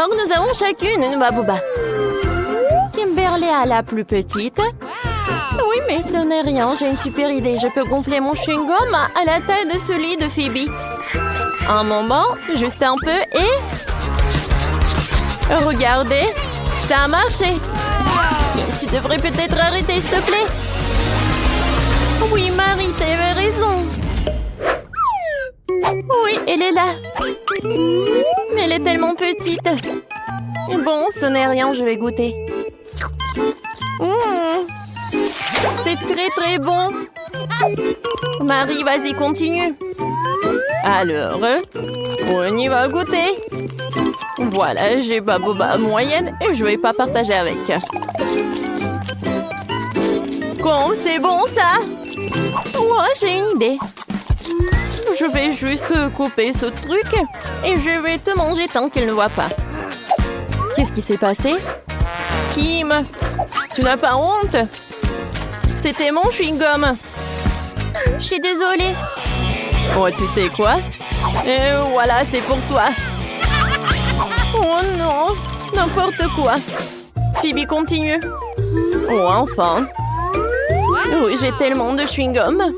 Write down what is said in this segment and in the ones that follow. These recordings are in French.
Alors, nous avons chacune une Baboba. Kimberly a la plus petite. Oui, mais ce n'est rien. J'ai une super idée. Je peux gonfler mon chewing-gum à la taille de celui de Phoebe. Un moment, juste un peu et... Regardez, ça a marché. Tu devrais peut-être arrêter, s'il te plaît. Oui, Marie, t'avais raison. Oui, elle est là. Mais elle est tellement petite. Bon, ce n'est rien, je vais goûter. C'est très très bon. Marie, vas-y, continue. Alors, on y va goûter. Voilà, j'ai ma boba moyenne et je vais pas partager avec. Bon, c'est bon ça. Oh, j'ai une idée. Je vais juste couper ce truc et je vais te manger tant qu'elle ne voit pas. Qu'est-ce qui s'est passé? Kim, tu n'as pas honte? C'était mon chewing-gum. Je suis désolée. Oh, tu sais quoi? Et voilà, c'est pour toi. Oh non, n'importe quoi. Phoebe, continue. Oh, enfin. Oui, j'ai tellement de chewing-gum.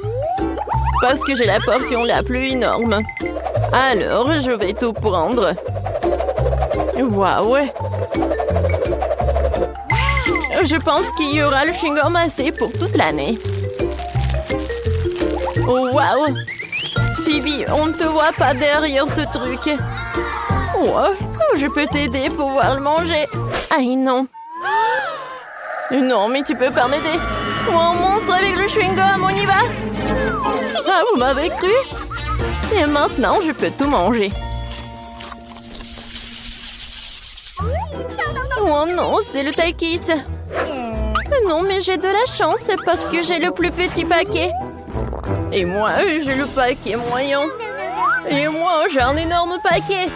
Parce que j'ai la portion la plus énorme. Alors, je vais tout prendre. Waouh! Je pense qu'il y aura le chewing-gum assez pour toute l'année. Oh, waouh! Phoebe, on ne te voit pas derrière ce truc. Oh, je peux t'aider pour pouvoir le manger. Aïe, non. Non, mais tu peux pas m'aider. Oh, un monstre avec le chewing-gum, on y va? Ah, vous m'avez cru? Et maintenant, je peux tout manger. Oh non, c'est le Takis. Non, mais j'ai de la chance parce que j'ai le plus petit paquet. Et moi, j'ai le paquet moyen. Et moi, j'ai un énorme paquet.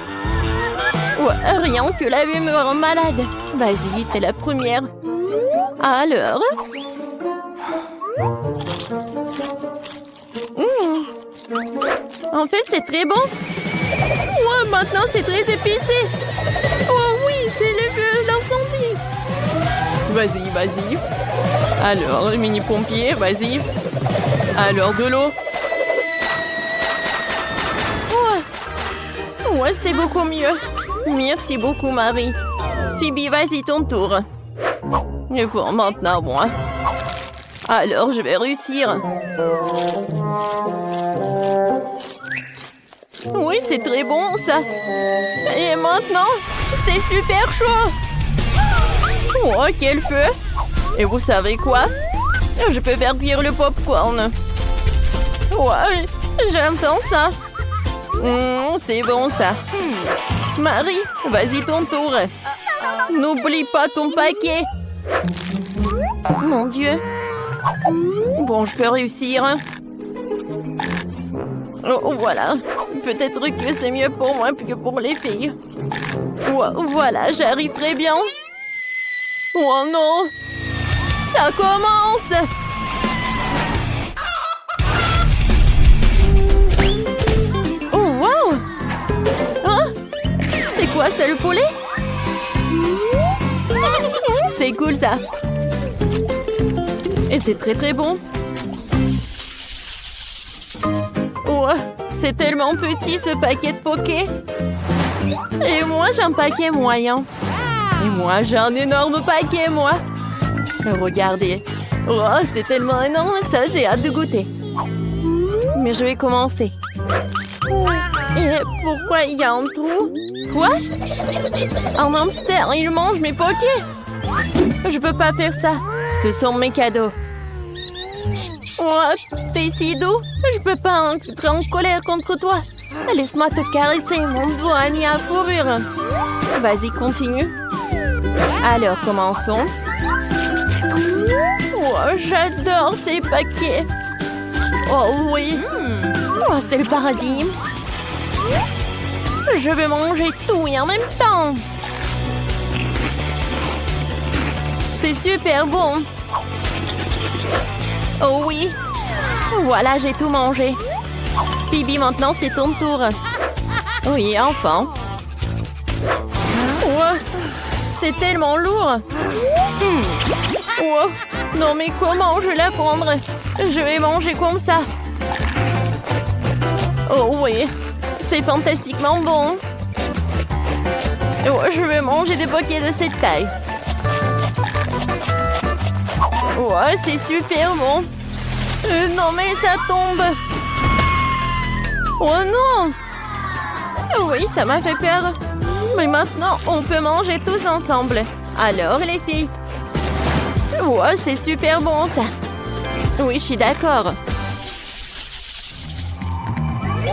Ouais, rien que la vue me rend malade. Vas-y, t'es la première. Alors? En fait, c'est très bon. Ouais, maintenant, c'est très épicé. Oh oui, c'est l'incendie. Vas-y, vas-y. Alors, mini-pompier, vas-y. Alors, de l'eau. Ouais, c'est beaucoup mieux. Merci beaucoup, Marie. Phoebe, vas-y, ton tour. Et pour maintenant, moi. Alors, je vais réussir. Oui, c'est très bon, ça. Et maintenant, c'est super chaud. Oh, quel feu. Et vous savez quoi? Je peux faire cuire le popcorn. Ouais, j'entends ça. C'est bon, ça. Marie, vas-y, ton tour. N'oublie pas ton paquet. Mon Dieu. Bon, je peux réussir. Oh, voilà. Peut-être que c'est mieux pour moi que pour les filles. Voilà, j'arrive très bien. Oh non! Ça commence! Oh, wow! Hein? C'est quoi ça, le poulet? C'est cool, ça. Et c'est très très bon. Oh, c'est tellement petit, ce paquet de poké. Et moi, j'ai un paquet moyen. Et moi, j'ai un énorme paquet, moi. Regardez. Oh, c'est tellement énorme, ça, j'ai hâte de goûter. Mais je vais commencer. Et pourquoi il y a un trou? Quoi? Un hamster, il mange mes pokés. Je peux pas faire ça. Ce sont mes cadeaux. Oh, t'es si doux. Je peux pas être en colère contre toi. Laisse-moi te caresser, mon beau ami à fourrure. Vas-y, continue. Alors, commençons. Oh, j'adore ces paquets. Oh oui. Oh, c'est le paradis. Je vais manger tout et en même temps. C'est super bon. Oh oui. Voilà, j'ai tout mangé. Phoebe, maintenant c'est ton tour. Oui, enfin. Wow, C'est tellement lourd. Wow. Non, mais comment je vais la prendre? Je vais manger comme ça. Oh oui, c'est fantastiquement bon. Oh, je vais manger des paquets de cette taille. Ouais, c'est super bon. Non, mais ça tombe. Oh non! Oui, ça m'a fait peur. Mais maintenant, on peut manger tous ensemble. Alors, les filles? Ouais, c'est super bon, ça. Oui, je suis d'accord.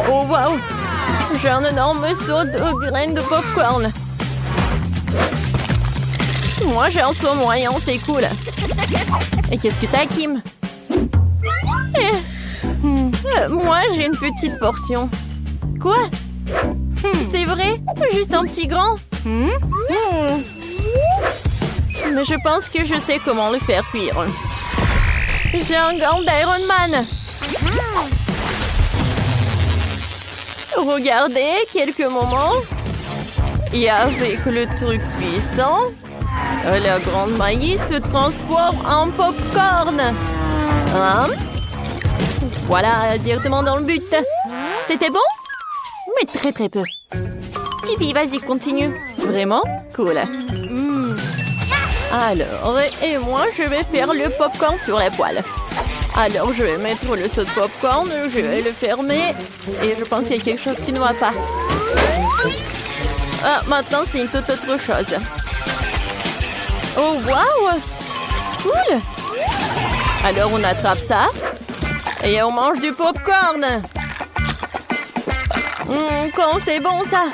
Oh, waouh! J'ai un énorme seau de graines de popcorn. Moi, j'ai un seau moyen, c'est cool. Et qu'est-ce que t'as, Kim? Moi, j'ai une petite portion. Quoi? C'est vrai? Juste un petit grand? Mais je pense que je sais comment le faire cuire. J'ai un gant d'Iron Man. Regardez, quelques moments. Et avec le truc puissant, la grande maïs se transforme en popcorn. Hein? Voilà, directement dans le but. C'était bon? Mais très très peu. Pipi, vas-y, continue. Vraiment? Cool. Alors, et moi, je vais faire le popcorn sur la poêle. Alors, je vais mettre le seau de popcorn, je vais le fermer. Et je pense qu'il y a quelque chose qui ne va pas. Ah, maintenant, c'est une toute autre chose. Oh, waouh! Cool! Alors, on attrape ça. Et on mange du popcorn. Quand c'est bon, ça.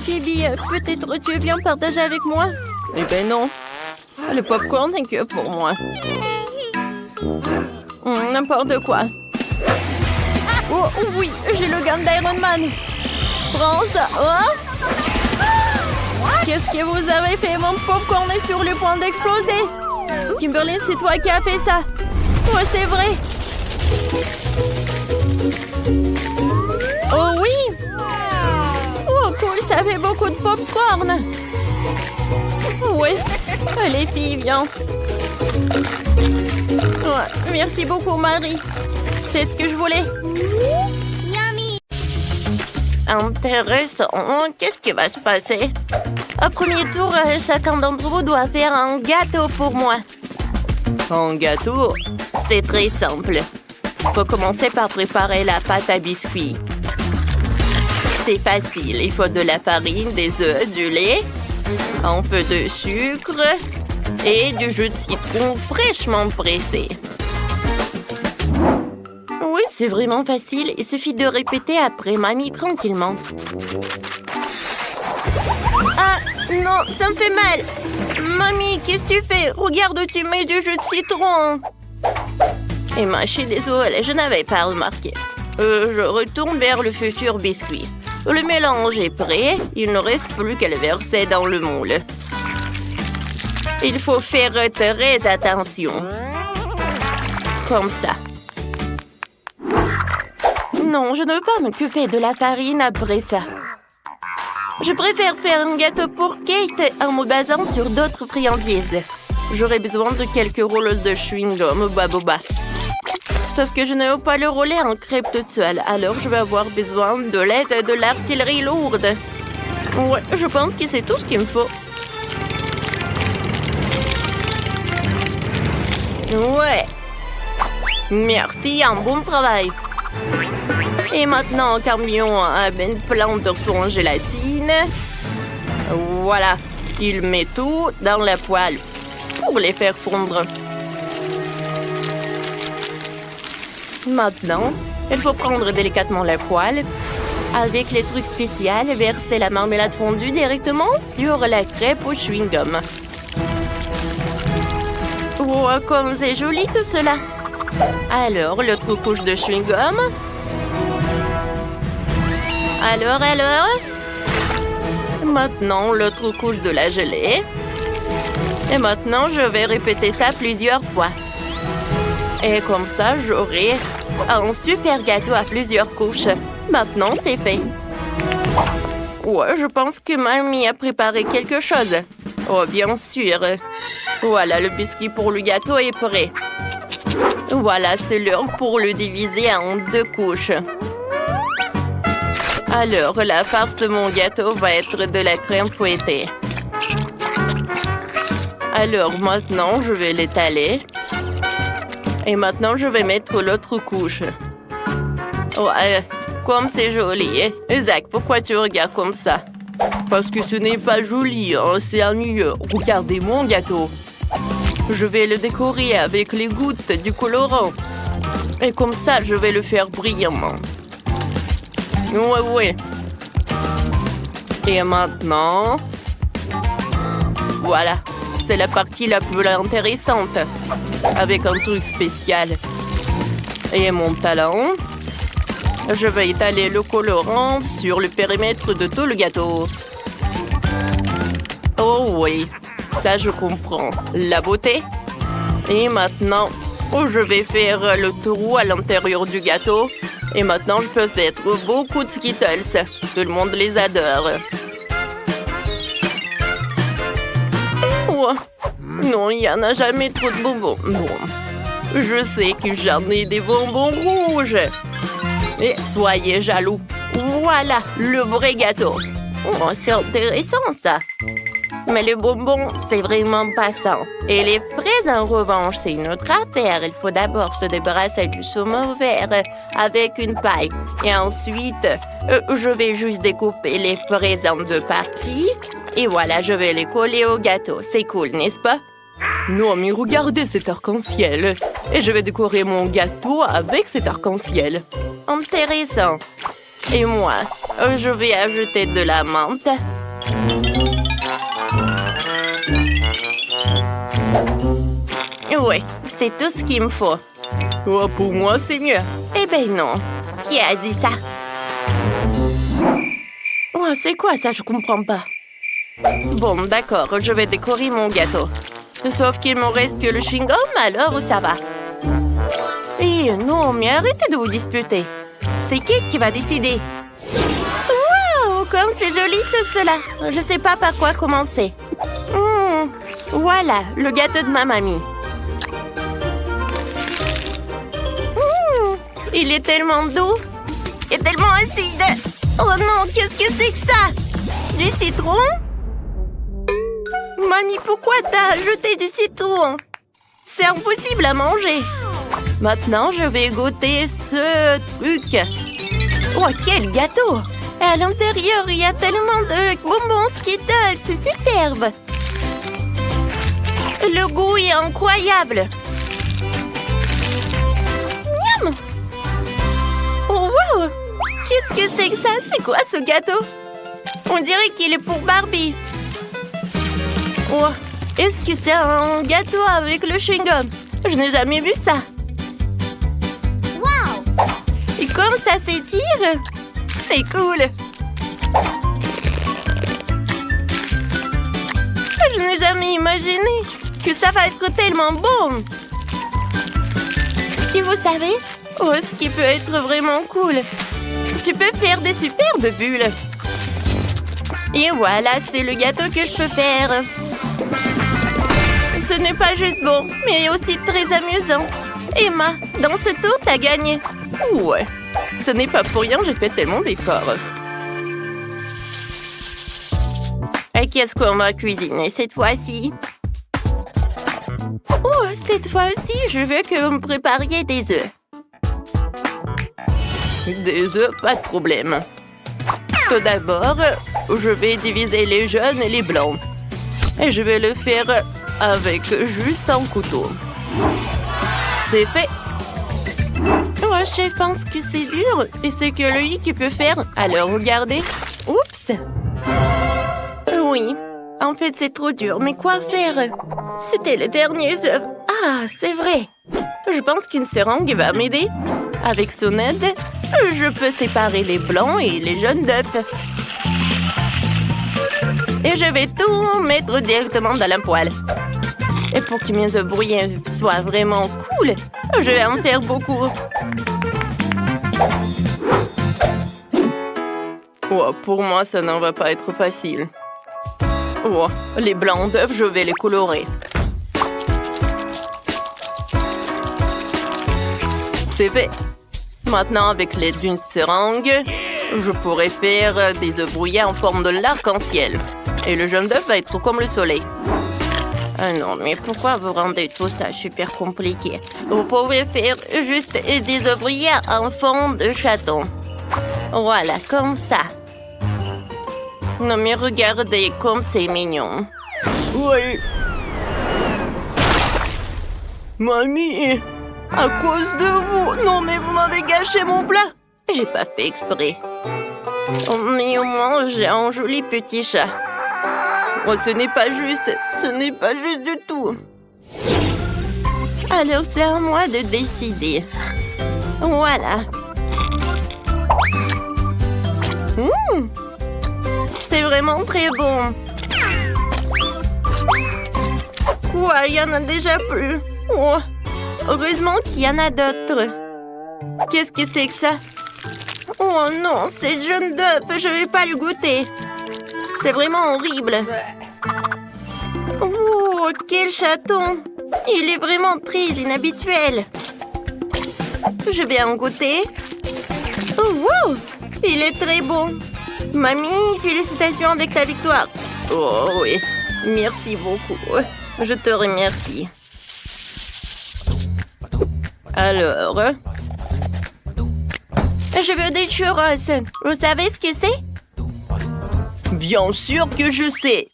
Phoebe, peut-être tu viens partager avec moi? Eh ben non. Le popcorn n'est que pour moi. N'importe quoi. Oh oui, j'ai le gant d'Iron Man. Prends ça. Oh. Qu'est-ce que vous avez fait? Mon popcorn est sur le point d'exploser. Kimberly, c'est toi qui as fait ça. Oh, c'est vrai. Oh oui. Oh, cool, ça fait beaucoup de popcorn. Oui. Les filles, viens. Ouais, merci beaucoup, Marie. C'est ce que je voulais. Yummy. Intéressant. Qu'est-ce qui va se passer? Au premier tour, chacun d'entre vous doit faire un gâteau pour moi. Un gâteau? C'est très simple. Il faut commencer par préparer la pâte à biscuits. C'est facile. Il faut de la farine, des œufs, du lait, un peu de sucre et du jus de citron fraîchement pressé. Oui, c'est vraiment facile. Il suffit de répéter après mamie tranquillement. Ah, non, ça me fait mal. Mamie, qu'est-ce que tu fais? Regarde, tu mets du jus de citron. Emma, je suis désolée, je n'avais pas remarqué. Je retourne vers le futur biscuit. Le mélange est prêt, il ne reste plus qu'à le verser dans le moule. Il faut faire très attention. Comme ça. Non, je ne veux pas m'occuper de la farine après ça. Je préfère faire un gâteau pour Kate en me basant sur d'autres friandises. J'aurai besoin de quelques rouleaux de chewing-gum Baboba. Sauf que je ne veux pas le rouler en crêpe toute seule, alors je vais avoir besoin de l'aide de l'artillerie lourde. Ouais, je pense que c'est tout ce qu'il me faut. Ouais. Merci, un bon travail. Et maintenant, camion à ben plein de son gélatine. Voilà, il met tout dans la poêle pour les faire fondre. Maintenant, il faut prendre délicatement la poêle. Avec les trucs spéciaux, verser la marmelade fondue directement sur la crêpe au chewing-gum. Oh, comme c'est joli tout cela! Alors, l'autre couche de chewing-gum. Alors? Maintenant, l'autre couche de la gelée. Et maintenant, je vais répéter ça plusieurs fois. Et comme ça, j'aurai un super gâteau à plusieurs couches. Maintenant, c'est fait. Ouais, je pense que mamie a préparé quelque chose. Oh, bien sûr. Voilà, le biscuit pour le gâteau est prêt. Voilà, c'est l'heure pour le diviser en 2 couches. Alors, la farce de mon gâteau va être de la crème fouettée. Alors, maintenant, je vais l'étaler. Et maintenant, je vais mettre l'autre couche. Oh, comme c'est joli. Zach, pourquoi tu regardes comme ça? Parce que ce n'est pas joli, hein, c'est ennuyeux. Regardez mon gâteau. Je vais le décorer avec les gouttes du colorant. Et comme ça, je vais le faire brillamment. Ouais. Et maintenant... Voilà. C'est la partie la plus intéressante. Avec un truc spécial. Et mon talent. Je vais étaler le colorant sur le périmètre de tout le gâteau. Oh oui, ça je comprends. La beauté. Et maintenant, je vais faire le trou à l'intérieur du gâteau. Et maintenant, je peux mettre beaucoup de Skittles. Tout le monde les adore. Oh, non, il n'y en a jamais trop de bonbons. Bon, je sais que j'en ai des bonbons rouges. Et soyez jaloux. Voilà, le vrai gâteau. Oh, c'est intéressant, ça. Mais le bonbon, c'est vraiment pas ça. Et les fraises, en revanche, c'est une autre affaire. Il faut d'abord se débarrasser du saumon vert avec une paille. Et ensuite, je vais juste découper les fraises en 2 parties. Et voilà, je vais les coller au gâteau. C'est cool, n'est-ce pas? Non, mais regardez cet arc-en-ciel. Et je vais décorer mon gâteau avec cet arc-en-ciel. Intéressant. Et moi, je vais ajouter de la menthe. Ouais, c'est tout ce qu'il me faut. Oh, pour moi, c'est mieux. Eh ben non. Qui a dit ça? Oh, c'est quoi ça? Je comprends pas. Bon, d'accord, je vais décorer mon gâteau. Sauf qu'il me reste que le chewing-gum, alors ça va. Eh non, mais arrêtez de vous disputer. C'est qui va décider? Waouh, comme c'est joli tout cela. Je sais pas par quoi commencer. Voilà, le gâteau de ma mamie. Il est tellement doux et tellement acide. Oh non, qu'est-ce que c'est que ça? Du citron? Mamie, pourquoi t'as ajouté du citron? C'est impossible à manger. Maintenant, je vais goûter ce truc. Oh, quel gâteau! Et à l'intérieur, il y a tellement de bonbons Skittles. C'est superbe. Le goût est incroyable. Miam! Oh, wow! Qu'est-ce que c'est que ça? C'est quoi ce gâteau? On dirait qu'il est pour Barbie. Oh, est-ce que c'est un gâteau avec le chewing-gum? Je n'ai jamais vu ça. Wow! Et comme ça s'étire, c'est cool. Je n'ai jamais imaginé que ça va être tellement bon. Et vous savez, ce qui peut être vraiment cool, tu peux faire des superbes bulles. Et voilà, c'est le gâteau que je peux faire. Ce n'est pas juste bon, mais aussi très amusant. Emma, dans ce tour, t'as gagné. Ouais, ce n'est pas pour rien, j'ai fait tellement d'efforts. Et qu'est-ce qu'on va cuisiner cette fois-ci? Oh, cette fois-ci, je veux que vous me prépariez des œufs. Des œufs, pas de problème. Tout d'abord, je vais diviser les jaunes et les blancs. Et je vais le faire avec juste un couteau. C'est fait. Oh, je pense que c'est dur et c'est que lui qui peut faire. Alors, regardez. Oups. Oui, en fait, c'est trop dur. Mais quoi faire? C'était les derniers œufs. Ah, c'est vrai. Je pense qu'une seringue va m'aider. Avec son aide, je peux séparer les blancs et les jaunes d'œufs. Et je vais tout mettre directement dans la poêle. Et pour que mes œufs brouillés soient vraiment cool, je vais en faire beaucoup. Oh, pour moi, ça n'en va pas être facile. Oh, les blancs d'œufs, je vais les colorer. C'est fait. Maintenant, avec l'aide d'une seringue, je pourrais faire des œufs brouillés en forme de l'arc-en-ciel. Et le jaune d'œuf va être comme le soleil. Ah non, mais pourquoi vous rendez tout ça super compliqué? Vous pouvez faire juste des œufs brouillés en forme de chaton. Voilà, comme ça. Non, mais regardez comme c'est mignon. Oui. Mamie, à cause de vous. Non, mais vous m'avez gâché mon plat. J'ai pas fait exprès. Oh, mais au moins, j'ai un joli petit chat. Oh, ce n'est pas juste. Ce n'est pas juste du tout. Alors, c'est à moi de décider. Voilà. C'est vraiment très bon. Quoi, il y en a déjà plus. Oh, heureusement qu'il y en a d'autres. Qu'est-ce que c'est que ça? Oh non, c'est jaune d'œuf, je vais pas le goûter. C'est vraiment horrible. Oh, quel chaton. Il est vraiment très inhabituel. Je vais en goûter. Oh, wow, il est très bon. Mamie, félicitations avec ta victoire. Oh oui, merci beaucoup. Je te remercie. Alors, je veux des churros. Vous savez ce que c'est? Bien sûr que je sais.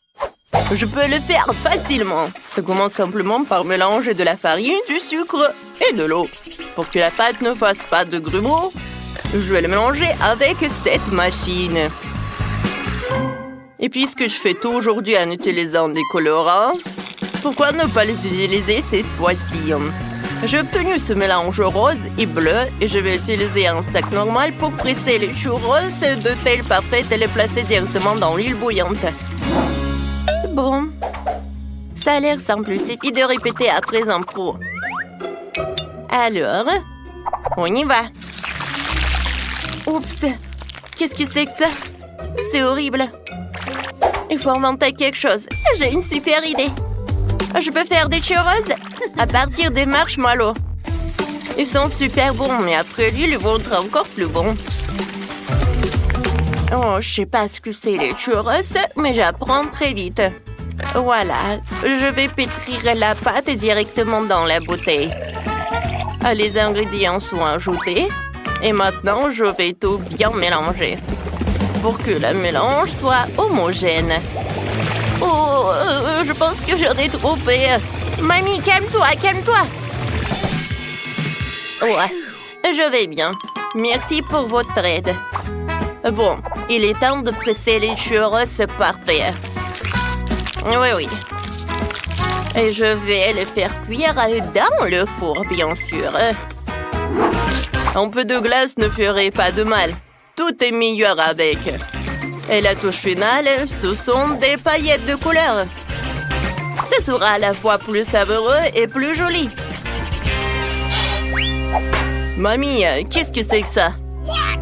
Je peux le faire facilement. Ça commence simplement par mélanger de la farine, du sucre et de l'eau. Pour que la pâte ne fasse pas de grumeaux, je vais le mélanger avec cette machine. Et puisque je fais tout aujourd'hui en utilisant des colorants, pourquoi ne pas les utiliser cette fois-ci? J'ai obtenu ce mélange rose et bleu et je vais utiliser un stack normal pour presser les churros de telle parfaite et les placer directement dans l'huile bouillante. Bon, ça a l'air simple, il suffit de répéter après en pro. Alors, on y va. Oups, qu'est-ce que c'est que ça? C'est horrible. Il faut inventer quelque chose. J'ai une super idée. Je peux faire des churros à partir des marshmallows. Ils sont super bons, mais après lui, ils vont être encore plus bons. Oh, je sais pas ce que c'est les churros, mais j'apprends très vite. Voilà, je vais pétrir la pâte directement dans la bouteille. Les ingrédients sont ajoutés. Et maintenant, je vais tout bien mélanger pour que le mélange soit homogène. Oh, je pense que j'en ai trop fait. Mamie, calme-toi, calme-toi. Ouais, je vais bien. Merci pour votre aide. Bon, il est temps de presser les churros parfaits. Oui. Et je vais les faire cuire dans le four, bien sûr. Un peu de glace ne ferait pas de mal. Tout est meilleur avec. Et la touche finale, ce sont des paillettes de couleur. Ce sera à la fois plus savoureux et plus joli. Mamie, qu'est-ce que c'est que ça?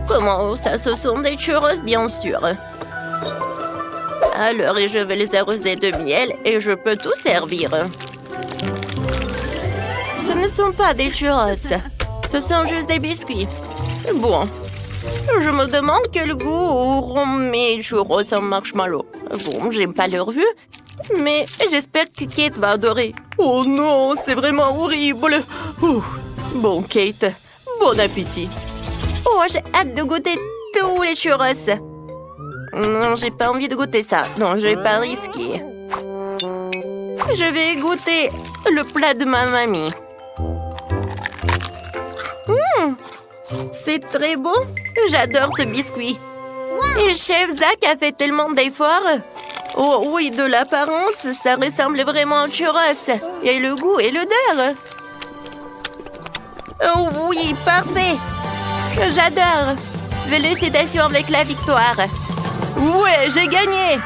Comment ça? Ce sont des churros, bien sûr. Alors, je vais les arroser de miel et je peux tout servir. Ce ne sont pas des churros. Ce sont juste des biscuits. Bon, je me demande quel goût auront mes churros en marshmallow. Bon, j'aime pas leur vue, mais j'espère que Kate va adorer. Oh non, c'est vraiment horrible. Bon, Kate, bon appétit. Oh, j'ai hâte de goûter tous les churros. Non, j'ai pas envie de goûter ça. Non, je vais pas risquer. Je vais goûter le plat de ma mamie. C'est très bon. J'adore ce biscuit. Et chef Zach a fait tellement d'efforts. Oh oui, de l'apparence, ça ressemble vraiment au churros. Et le goût et l'odeur. Oh oui, parfait. J'adore. Félicitations avec la victoire. Ouais, j'ai gagné.